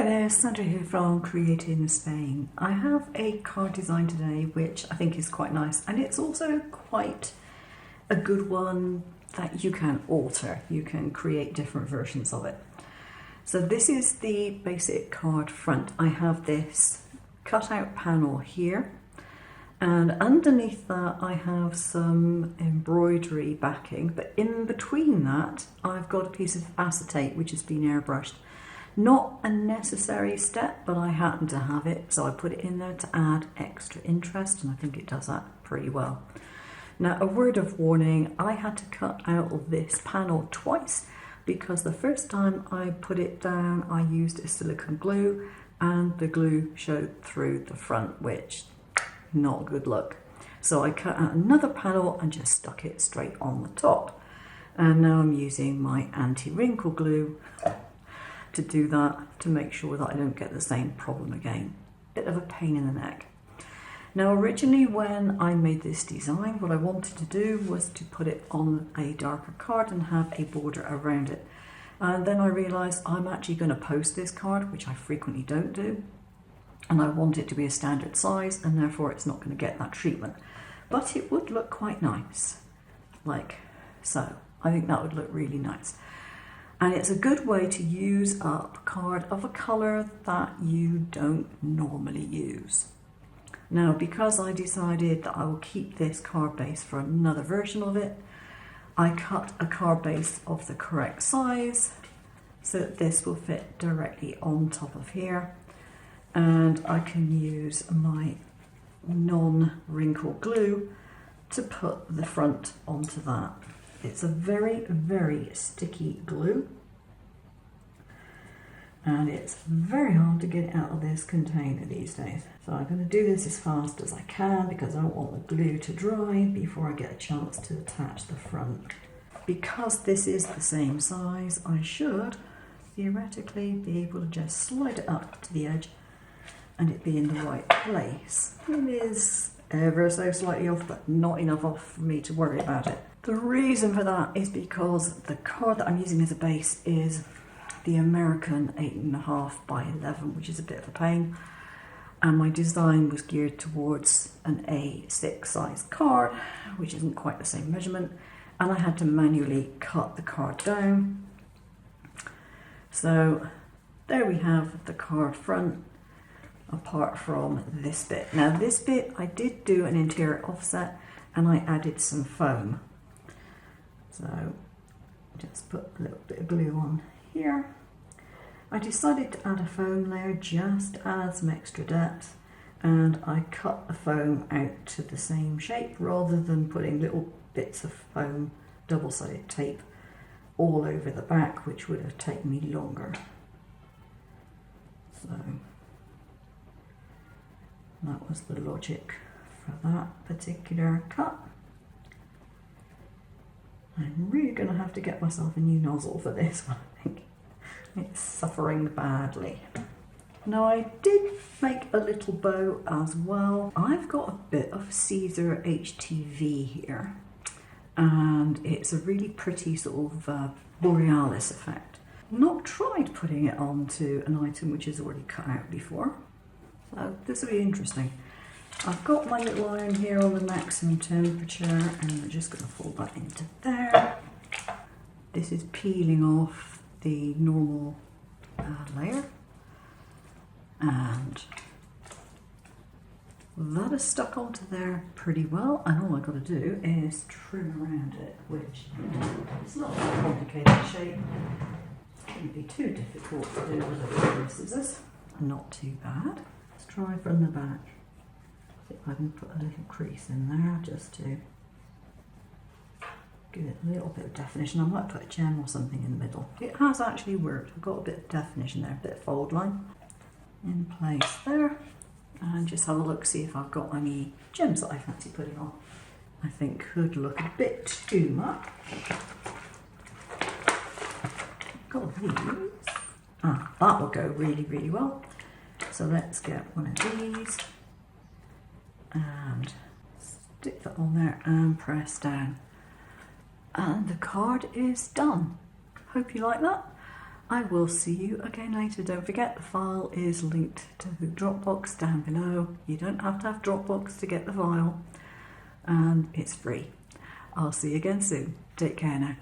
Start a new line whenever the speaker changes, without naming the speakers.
there, Sandra here from Creating Spain. I have a card design today which I think is quite nice, and it's also quite a good one that you can alter. You can create different versions of it. So this is the basic card front. I have this cutout panel here, and underneath that I have some embroidery backing, but in between that I've got a piece of acetate which has been airbrushed. Not a necessary step, but I happen to have it, so I put it in there to add extra interest, and I think it does that pretty well. Now, a word of warning, I had to cut out this panel twice because the first time I put it down, I used a silicone glue and the glue showed through the front, which not a good look. So I cut out another panel and just stuck it straight on the top. And now I'm using my anti-wrinkle glue to do that, to make sure that I don't get the same problem again. Bit of a pain in the neck. Now originally when I made this design, what I wanted to do was to put it on a darker card and have a border around it. And then I realised I'm actually going to post this card, which I frequently don't do, and I want it to be a standard size, and therefore it's not going to get that treatment. But it would look quite nice, like so. I think that would look really nice. And it's a good way to use up a card of a colour that you don't normally use. Now, because I decided that I will keep this card base for another version of it, I cut a card base of the correct size so that this will fit directly on top of here. And I can use my non-wrinkle glue to put the front onto that. It's a very, very sticky glue, and it's very hard to get out of this container these days. So I'm going to do this as fast as I can because I don't want the glue to dry before I get a chance to attach the front. Because this is the same size, I should theoretically be able to just slide it up to the edge and it be in the right place. It is ever so slightly off, but not enough off for me to worry about it. The reason for that is because the card that I'm using as a base is the American 8.5 by 11, which is a bit of a pain. And my design was geared towards an A6 size card, which isn't quite the same measurement. And I had to manually cut the card down. So there we have the card front, apart from this bit. Now this bit, I did do an interior offset and I added some foam. So just put a little bit of glue on here. I decided to add a foam layer just to add some extra depth, and I cut the foam out to the same shape rather than putting little bits of foam, double-sided tape, all over the back, which would have taken me longer. So that was the logic for that particular cut. I'm really going to have to get myself a new nozzle for this one, I think. It's suffering badly. Now I did make a little bow as well. I've got a bit of Caesar HTV here, and it's a really pretty sort of borealis effect. Not tried putting it onto an item which is already cut out before, so this will be interesting. I've got my little iron here on the maximum temperature, and I'm just going to fold that into there. This is peeling off the normal layer, and that is stuck onto there pretty well, and all I've got to do is trim around it, which is not a complicated shape. It shouldn't be too difficult to do with a pair of scissors. Not too bad. Let's try from the back. See if I can put a little crease in there just to give it a little bit of definition. I might put a gem or something in the middle. It has actually worked. I've got a bit of definition there, a bit of fold line in place there. And just have a look, see if I've got any gems that I fancy putting on. I think could look a bit too much. Got these. That will go really, really well. So let's get one of these and stick that on there and press down. And the card is done. Hope you like that. I will see you again later. Don't forget the file is linked to the Dropbox down below. You don't have to have Dropbox to get the file, and it's free. I'll see you again soon. Take care now.